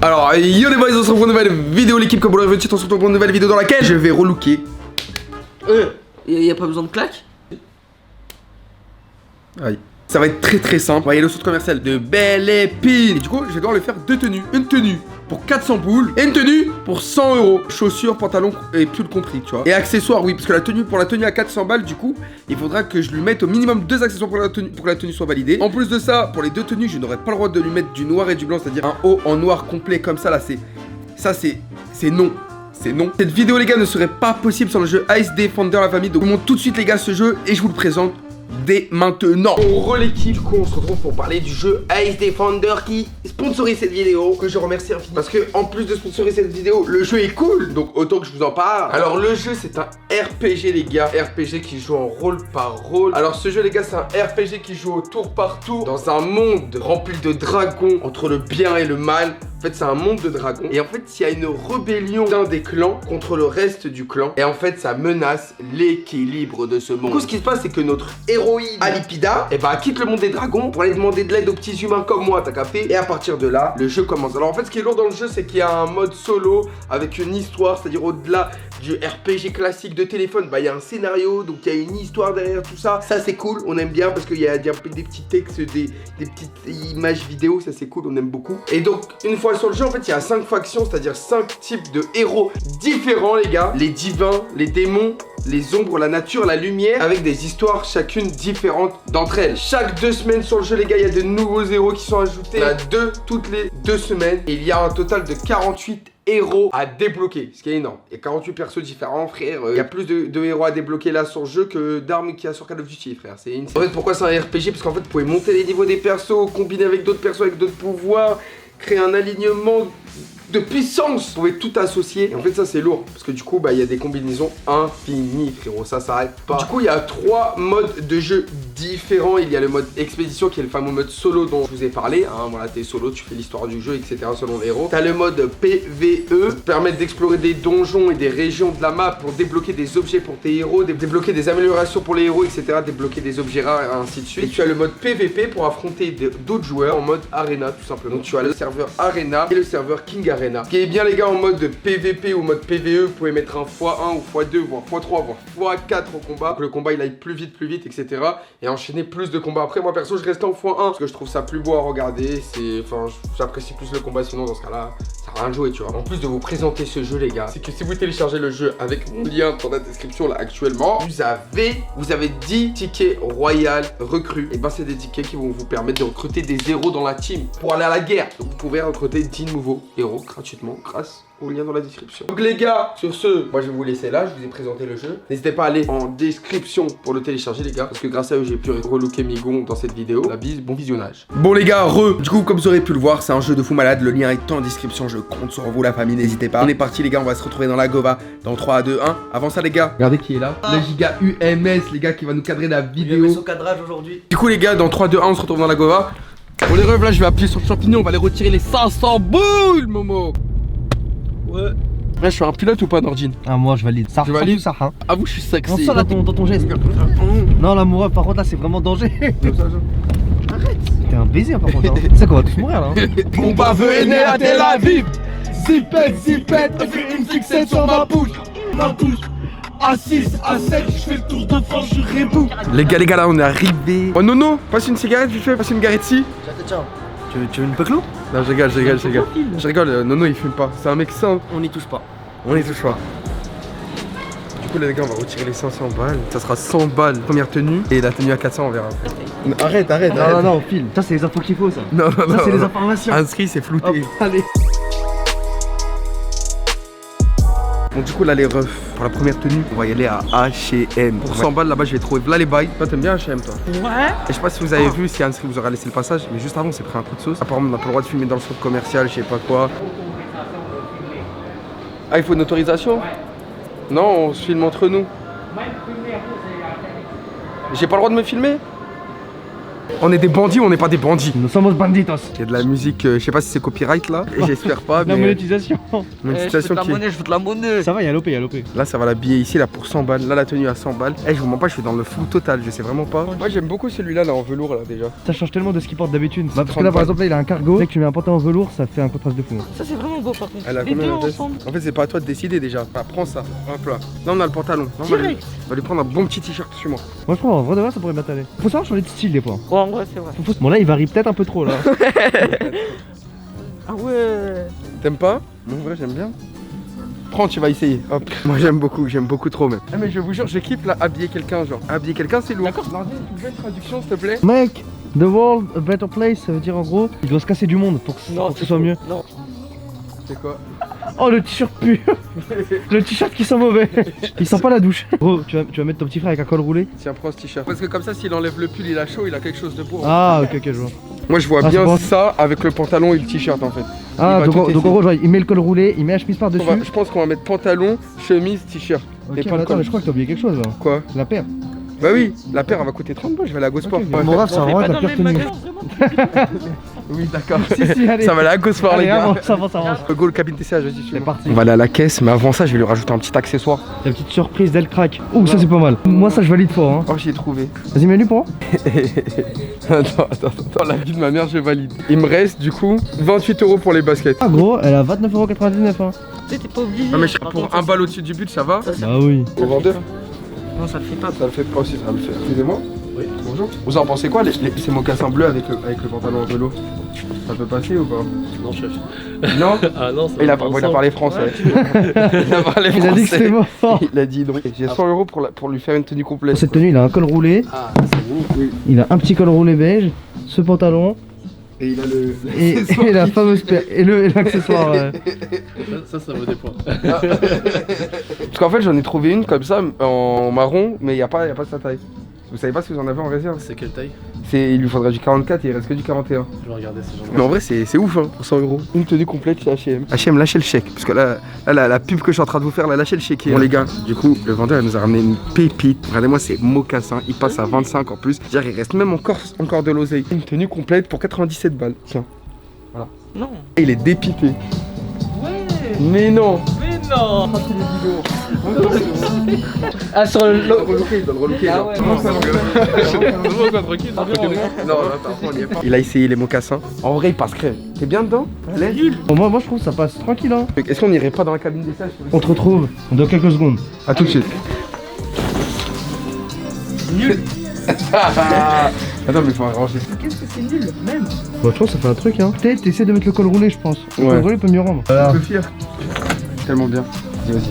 Alors, yo les boys, on se retrouve pour une nouvelle vidéo. L'équipe, comme vous l'avez vu, on se retrouve pour une nouvelle vidéo dans laquelle je vais relooker. Y'a pas besoin de claque? Aïe. Ça va être très simple. On va y aller au centre commercial de Belle Épine. Et du coup, je vais devoir lui faire deux tenues. Une tenue pour 400 boules et une tenue pour 100 euros. Chaussures, pantalons et pull compris, tu vois. Et accessoires, oui, parce que pour la tenue à 400 balles, du coup, il faudra que je lui mette au minimum 2 accessoires pour que la tenue soit validée. En plus de ça, pour les deux tenues, je n'aurai pas le droit de lui mettre du noir et du blanc, c'est-à-dire un haut en noir complet comme ça. Là, c'est non. C'est non. Cette vidéo, les gars, ne serait pas possible sans le jeu Ice Defender la famille. Donc, je vous montre tout de suite, les gars, ce jeu et je vous le présente dès maintenant. On l'équipe, du coup on se retrouve pour parler du jeu Ice Defender qui sponsorise cette vidéo, que je remercie infiniment. Parce que en plus de sponsoriser cette vidéo, le jeu est cool, donc autant que je vous en parle. Alors le jeu c'est un RPG les gars, RPG qui joue en rôle par rôle. Alors ce jeu les gars c'est un RPG qui joue au tour par tour dans un monde rempli de dragons entre le bien et le mal. En fait c'est un monde de dragons et en fait il y a une rébellion d'un des clans contre le reste du clan et en fait ça menace l'équilibre de ce monde. Du coup ce qui se passe c'est que notre héroïne Alipida quitte le monde des dragons pour aller demander de l'aide aux petits humains comme moi, t'as capté? Et à partir de là le jeu commence. Alors en fait ce qui est lourd dans le jeu c'est qu'il y a un mode solo avec une histoire, c'est-à-dire au-delà du RPG classique de téléphone, il y a un scénario, donc il y a une histoire derrière tout ça. Ça c'est cool, on aime bien parce qu'il y a des petits textes, des petites images vidéo, ça c'est cool, on aime beaucoup. Et donc une fois sur le jeu, en fait il y a 5 factions, c'est-à-dire 5 types de héros différents les gars. Les divins, les démons, les ombres, la nature, la lumière, avec des histoires chacune différentes d'entre elles. Chaque 2 semaines sur le jeu les gars, il y a de nouveaux héros qui sont ajoutés. Il y en a 2 toutes les 2 semaines. Et il y a un total de 48 héros à débloquer, ce qui est énorme. Il y a 48 persos différents, frère. Il y a plus de héros à débloquer là sur le jeu que d'armes qu'il y a sur Call of Duty, frère. C'est insane. En fait, pourquoi c'est un RPG? Parce qu'en fait, vous pouvez monter les niveaux des persos, combiner avec d'autres persos, avec d'autres pouvoirs, créer un alignement de puissance. Vous pouvez tout associer. Et en fait, ça, c'est lourd. Parce que du coup, il y a des combinaisons infinies, frérot. Ça s'arrête pas. Du coup, il y a 3 modes de jeu différents. Il y a le mode expédition qui est le fameux mode solo dont je vous ai parlé. Voilà, t'es solo, tu fais l'histoire du jeu, etc. selon les héros. T'as le mode PVE qui permet d'explorer des donjons et des régions de la map pour débloquer des objets pour tes héros, débloquer des améliorations pour les héros, etc. Débloquer des objets rares et ainsi de suite. Et tu as le mode PVP pour affronter d'autres joueurs en mode Arena, tout simplement. Donc tu as le serveur Arena et le serveur King Arena. Ce qui est bien les gars, en mode PVP ou mode PVE, vous pouvez mettre un x1 ou x2, voire x3, voire x4 au combat, pour que le combat il aille plus vite, etc. Et enchaîner plus de combats. Après moi perso je reste en x1 parce que je trouve ça plus beau à regarder. J'apprécie plus le combat, sinon dans ce cas là ça sert à rien de jouer, tu vois. En plus de vous présenter ce jeu les gars, c'est que si vous téléchargez le jeu avec mon lien dans la description là actuellement, vous avez 10 tickets royal recrues. Et c'est des tickets qui vont vous permettre de recruter des héros dans la team pour aller à la guerre. Donc vous pouvez recruter 10 nouveaux héros gratuitement grâce au lien dans la description. Donc les gars, sur ce, moi je vais vous laisser là, je vous ai présenté le jeu. N'hésitez pas à aller en description pour le télécharger les gars, parce que grâce à eux j'ai pu relooker Migon dans cette vidéo. La bise, bon visionnage. Bon les gars, du coup comme vous aurez pu le voir, c'est un jeu de fou malade, le lien est en description, je compte sur vous la famille, n'hésitez pas. On est parti les gars, on va se retrouver dans la Gova dans 3, 2, 1. Avant ça les gars, regardez qui est là, le giga UMS les gars qui va nous cadrer la vidéo. Son cadrage aujourd'hui. Du coup les gars, dans 3, 2, 1, on se retrouve dans la Gova. Pour les refs là, je vais appuyer sur le champignon, on va aller retirer les 500 boules Momo. Ouais. Là, je suis un pilote ou pas, Nordine? Ah, moi je valide. Ça valide ça, hein. Ah, vous, je suis sexy. On sort là dans ton geste. Non, là, moi, par contre, là, c'est vraiment danger. Arrête. T'es un baiser, par contre. Hein. Tu sais qu'on va tous mourir là. Hein. Mon baveux est né à Tel Aviv. Zipette, on fait une fixette sur ma bouche. À 6, à 7, je fais le tour de France, je rébou. Les gars, là, on est arrivés. Oh, Nono, passe une cigarette, vite fait, passe une Garetti. Tiens. Tu veux une peclo? Non, je rigole. Je rigole, Nono il fume pas. C'est un mec simple. On n'y touche pas. Du coup, les gars, on va retirer les 500 balles. Ça sera 100 balles, première tenue. Et la tenue à 400, on verra après. Arrête. Non, on file. Ça, c'est les infos qu'il faut, ça. Non. Ça, c'est les informations. Inscrit, c'est flouté. Hop, allez. Bon, du coup, là, les refs, pour la première tenue, on va y aller à H&M. Pour 100 balles, là-bas, je vais trouver là les bails. Toi, t'aimes bien H&M, toi? Ouais. Et je sais pas si vous avez vu, si Anscrit vous aura laissé le passage, mais juste avant, on s'est pris un coup de sauce. Apparemment, on n'a pas le droit de filmer dans le centre commercial, je sais pas quoi. Ah, il faut une autorisation? Non, on se filme entre nous. J'ai pas le droit de me filmer? On est des bandits ou on n'est pas des bandits? Nous sommes banditos. Il y a de la musique, je sais pas si c'est copyright là, et j'espère pas, La mais monétisation. monétisation qui est... je veux de la monnaie. Ça va, il y a l'OP, il y a l'OP. Là ça va l'habiller ici là pour 100 balles, là la tenue à 100 balles. Eh je vous mens pas, je suis dans le flou total, je sais vraiment pas. Moi j'aime beaucoup celui-là là en velours là déjà. Ça change tellement de ce qu'il porte d'habitude. Bah, parce que 30 là par balles. exemple là il a un cargo, dès que tu mets un pantalon en velours ça fait un contraste de fou. Ça c'est vraiment beau par contre. Elle a Les combien deux la veste? ensemble. En fait c'est pas à toi de décider déjà. Bah, prends ça, hop là. Là on a le pantalon. Là, on Direct. va lui prendre un bon petit t-shirt sur moi. Moi je crois en vrai de vrai ça pourrait m'attaler. Faut savoir changer de style des fois. Ouais, en vrai c'est vrai. Bon là il varie peut-être un peu trop là. Ah ouais. T'aimes pas? Non en vrai j'aime bien. Prends, tu vas essayer. Hop. Moi j'aime beaucoup trop même. Ah mais je vous jure, je kiffe là habiller quelqu'un genre. Habiller quelqu'un c'est lourd. D'accord. Une belle traduction s'il te plaît. Mec, the world a better place, ça veut dire en gros il doit se casser du monde pour que ce soit mieux. Non. C'est quoi? Oh le t-shirt pue. Le t-shirt qui sent mauvais. Il sent pas la douche. Gros, tu vas mettre ton petit frère avec un col roulé. Tiens, prends ce t-shirt. Parce que comme ça, s'il enlève le pull, il a chaud, il a quelque chose de beau. Ah ok je vois. Moi, je vois Ah, bien c'est bon. ça avec le pantalon et le t-shirt en fait. Ah va donc tout en essayer. gros genre, il met le col roulé, il met la chemise par dessus. Je pense qu'on va mettre pantalon, chemise, t-shirt. Ok et mais pas le attends col. mais je crois que t'as oublié quelque chose là. Quoi? La paire. Bah oui, la paire elle va coûter 30 balles, je vais aller à Gosport. Ok, Ouais. Mon raf ça On fait vraiment pas ta dans le pire même tenue. magasin, vraiment. Oui, d'accord. Si, allez. Ça va aller à Gosport les Allez gars. avance, avance, avance. Go le cabine TCH, vas-y, C'est suis-moi. parti. On va aller à la caisse, mais avant ça, je vais lui rajouter un petit accessoire. La petite surprise d'El Crack. Ouh ça c'est pas mal. Moi ça je valide fort hein. Oh, j'ai trouvé. Vas-y mets-lui pour moi. Attends, la vie de ma mère, je valide. Il me reste du coup 28 € pour les baskets. Ah gros, elle a 29,99 hein. Tu sais, t'es pas obligé. Ah, mais je Par pour contre, un ça, balle au-dessus du but, ça va? ça, Bah oui. Au vendeur? Non, ça le fait pas. Ça le fait pas aussi, ça le fait. Excusez-moi. Oui. Bonjour. Vous en pensez quoi, ces mocassins bleus avec le pantalon en velours? Ça peut passer ou pas? Non, chef. Non? Ah non, ça Il va a pas parlé français. Il a parlé Il a dit que c'était français. mort. Il a dit donc. J'ai 100 € pour lui faire une tenue complète. Cette tenue il a un col roulé, Ah, c'est bon. Oui. il a un petit col roulé beige, ce pantalon Et il a le. et la fameuse paire et l'accessoire. Ça me dépend. Parce qu'en fait, j'en ai trouvé une comme ça en marron, mais il n'y a pas sa taille. Vous savez pas si vous en avez en réserve? C'est quelle taille? Il lui faudrait du 44 et il reste que du 41. Je vais regarder si j'en ai. Mais en vrai, c'est ouf hein, pour 100 €. Une tenue complète chez HM. HM, lâchez le chèque. Parce que là, la pub que je suis en train de vous faire, là, lâchez le chèque. Bon, les gars, du coup, le vendeur il nous a ramené une pépite. Regardez-moi, c'est mocassin. Il passe à 25 en plus. C'est-à-dire, il reste même encore de l'oseille. Une tenue complète pour 97 balles. Tiens. Non. Et il est dépité. Ouais. Mais non. Mais non. Ah, sur le. Il doit le reloquer. Ah là. ouais, Comment non. ça, mon gars? Tranquille. Non, on y est pas. Il a essayé les mocassins. En vrai, il passe crème. T'es bien dedans? Allez. Bon, moi je trouve que ça passe tranquille hein. Est-ce qu'on irait pas dans la cabine des sages? On te retrouve dans quelques secondes. A tout de suite. Nul. Attends, mais faut arranger. Qu'est-ce que c'est nul, même. Bon, je pense que ça fait un truc hein. Peut-être t'essaies de mettre le col roulé je pense. Le Ouais. col roulé peut mieux rendre. Je suis fier. Tellement bien. Vas-y.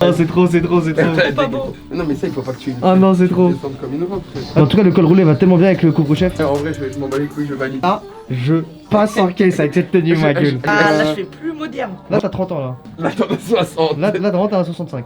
Oh c'est trop, c'est trop, c'est trop. Pas beau. Non, mais ça, il faut pas que tu. Ah non c'est trop. descendes comme une robe. En tout cas le col roulé va tellement bien avec le couvre-chef. En vrai, je m'en bats les couilles, je valide. Ah, je passe en caisse avec cette tenue ma gueule. Ah, là, je fais plus moderne. Là t'as 30 ans là. Là, t'en as 60. Là vraiment t'as un 65.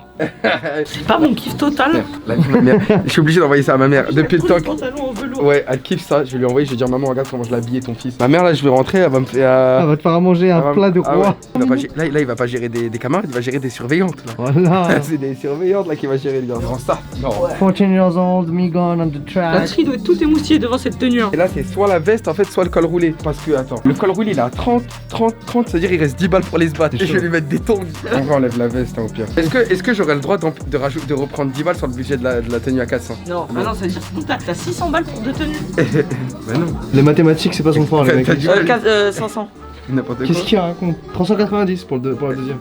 C'est pas mon kiff total. Là, ma mère. Je suis obligé d'envoyer ça à ma mère. Depuis le temps que. Pantalon en velours. Ouais, elle kiffe ça. Je vais lui envoyer. Je vais dire, maman, regarde comment je l'ai habillé ton fils. Ma mère, là, je vais rentrer. Elle va me faire. Ah va te faire à manger un plat de Ah roi. ouais. Il va pas gé- là, il va pas gérer des camarades, il va gérer des surveillantes. Là. Voilà. C'est des surveillantes là qui va gérer le gars. Grand ça. Non. 14 years old, me gone on the La track. tri doit être tout émoustillé devant cette tenue. Hein. Et là, c'est soit la veste en fait, soit le col roulé. Parce que, attends, le col roulé il est à 30, c'est-à-dire il reste 10 balles pour les se battre. Et je vais lui mettre des tongs. On va enlève la veste hein, au pire. Est-ce que j'aurais le droit de reprendre 10 balles sur le budget de la tenue à 400? Non, ah non, ça veut dire que t'as 600 balles pour deux tenues. Bah non. Les mathématiques c'est pas son fort les mecs. T'as dit ouais, 500. n'importe quoi. Qu'est-ce qu'il raconte? 390 pour la deuxième.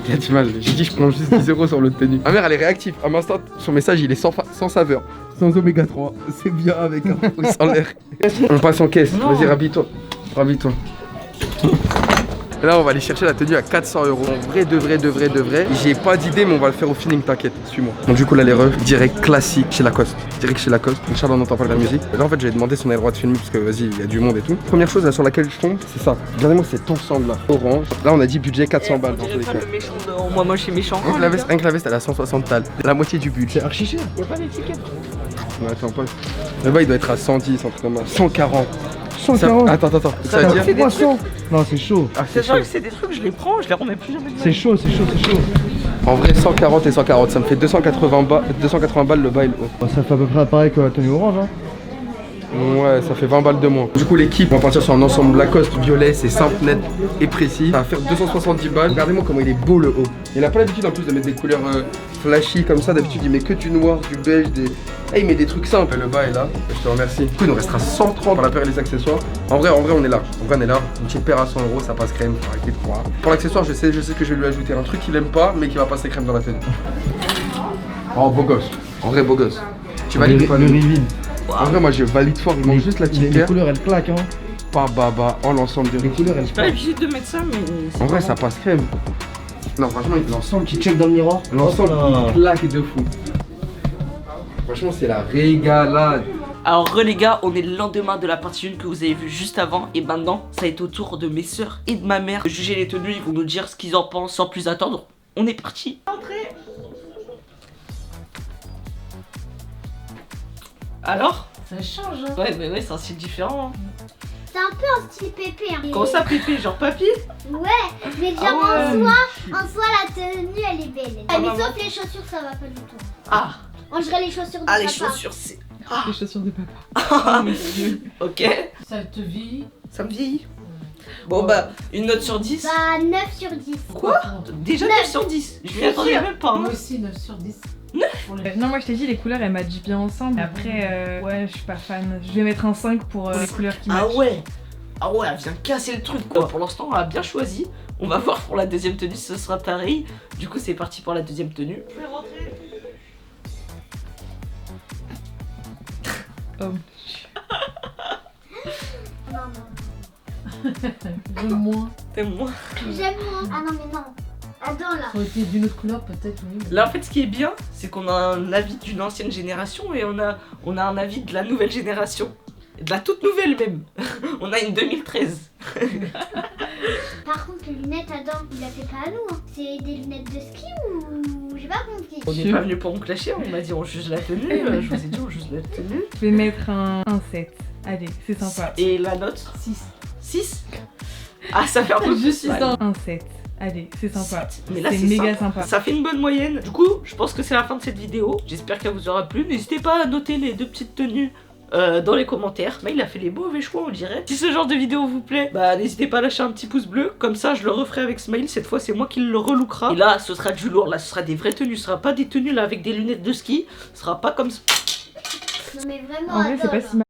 Il a du mal. J'ai dit je prends juste 10 € sur l'autre tenue. Ma mère elle est réactive. À l'instant, son message il est sans saveur. Sans oméga 3. C'est bien avec un pouce en l'air. On passe en caisse. Non. Vas-y, rhabille-toi. Rhabille-toi. Là, on va aller chercher la tenue à 400 €. En vrai, de vrai. J'ai pas d'idée, mais on va le faire au feeling, t'inquiète. Suis-moi. Donc, du coup, là, les refs, direct classique chez Lacoste. Direct chez Lacoste. Inch'Allah, on n'entend pas de la musique. Et là, en fait, j'ai demandé si on avait le droit de filmer parce que, vas-y, il y a du monde et tout. Première chose là, sur laquelle je tombe, c'est ça. Regardez-moi cet ensemble là. Orange. Là, on a dit budget 400 balles dans tous les cas. Le méchant de moi moche et méchant. Rien que la veste, elle a 160 balles. La moitié du budget. C'est archi cher. Y'a pas d'étiquette. Ouais, attends, pas. Là-bas, il doit être à 110, un truc comme ça. 140. Ça- 140. Attends. Ça veut dire. C'est des 300. Non c'est chaud. Ah, C'est c'est vrai chaud. que c'est des trucs, je les prends, je les remets plus jamais de ma C'est vie. chaud, c'est chaud, c'est chaud. En vrai, 140 et 140, ça me fait 280 balles le bas et le haut. Bon, ça fait à peu près pareil que la tenue orange, hein. Ouais, ça fait 20 balles de moins. Du coup, l'équipe, on va partir sur un ensemble Lacoste violet, c'est simple, net et précis. Ça va faire 270 balles. Regardez-moi comment il est beau le haut. Il a pas l'habitude en plus de mettre des couleurs flashy comme ça. D'habitude, il met que du noir, du beige, des. Ah, il met des trucs simples. Le bas est là. Je te remercie. Du coup, il nous restera 130 pour la paire et les accessoires. En vrai, on est là. En vrai, on est là. Une petite paire à 100 euros, ça passe crème. Faut arrêter de croire. Pour l'accessoire, je sais que je vais lui ajouter un truc qu'il aime pas, mais qui va passer crème dans la tenue. Oh, beau gosse. En vrai, beau gosse. Tu valides ou pas le reveal. En vrai, moi je valide fort, il manque juste la petite Les paire. couleurs elles claquent, hein. Pas baba, en l'ensemble des Les couleurs elles Pas claquent. obligé de mettre ça, mais. En vrai, ça passe crème. Non, franchement, L'ensemble, tu check dans le miroir. l'ensemble Hop là. il claque de fou. Franchement, c'est la régalade. Alors les gars, on est le lendemain de la partie 1 que vous avez vu juste avant. Et maintenant, ça est au tour de mes soeurs et de ma mère de juger les tenues. Ils vont nous dire ce qu'ils en pensent sans plus attendre. On est parti. Entrez. Alors? Ça change, hein. Ouais, mais ouais, c'est un style différent. Hein. C'est un peu un style pépé. Hein. Comment ça, Pépé? Genre papy? Ouais, mais genre Ah ouais. en soi, la tenue, elle est belle. Ah, mais maman. sauf les chaussures, ça va pas du tout. Ah, On dirait les chaussures de ah les papa. chaussures, c'est. Ah, Les chaussures de papa. ah, ok, Ça te vieillit. ça me vieillit. Bon, bah, une note sur 10. Bah, 9 sur 10. Quoi? Déjà 9 sur 10. Je m'y attendais même pas. Moi Hein. aussi, 9 sur 10. Pour les- Non, moi je t'ai dit, les couleurs elles matchent bien ensemble. Après, ouais, je suis pas fan. Je vais mettre un 5 pour les couleurs qui matchent. Ah ouais. Ah ouais, elle vient casser le truc quoi. Pour l'instant, elle a bien choisi. On va voir pour la deuxième tenue, ce sera pareil. Du coup, c'est parti pour la deuxième tenue. Je vais rentrer. Oh. Non, non. J'aime moins. T'aimes moi. J'aime moins. Ah non, mais non. Attends là. Ça aurait été d'une autre couleur, peut-être, oui. mais- Là, en fait, ce qui est bien, c'est qu'on a un avis d'une ancienne génération et on a un avis de la nouvelle génération. De la toute nouvelle même. On a une 2013. Par contre, les lunettes, Adam, il a fait pas à nous. Hein. C'est des lunettes de ski ou. J'ai pas compris. On n'est pas venu pour me clasher, on m'a dit on juge la tenue. Je vous ai dit on juge la tenue. Je vais mettre un 7. Allez, c'est sympa. Et la note 6. 6. Ah, ça fait un peu Je suis mal. dans un 7. Allez, c'est sympa. Mais là, C'est c'est méga sympa. Ça fait une bonne moyenne. Du coup, je pense que c'est la fin de cette vidéo. J'espère qu'elle vous aura plu. N'hésitez pas à noter les deux petites tenues dans les commentaires. Mais il a fait les mauvais choix, on dirait. Si ce genre de vidéo vous plaît, bah n'hésitez pas à lâcher un petit pouce bleu. Comme ça, je le referai avec Smile. Cette fois, c'est moi qui le relookera. Et là, ce sera du lourd. Là, ce sera des vraies tenues. Ce sera pas des tenues là avec des lunettes de ski. Ce sera pas comme ça. Non, mais vraiment, En vrai, c'est Adam. pas si mal.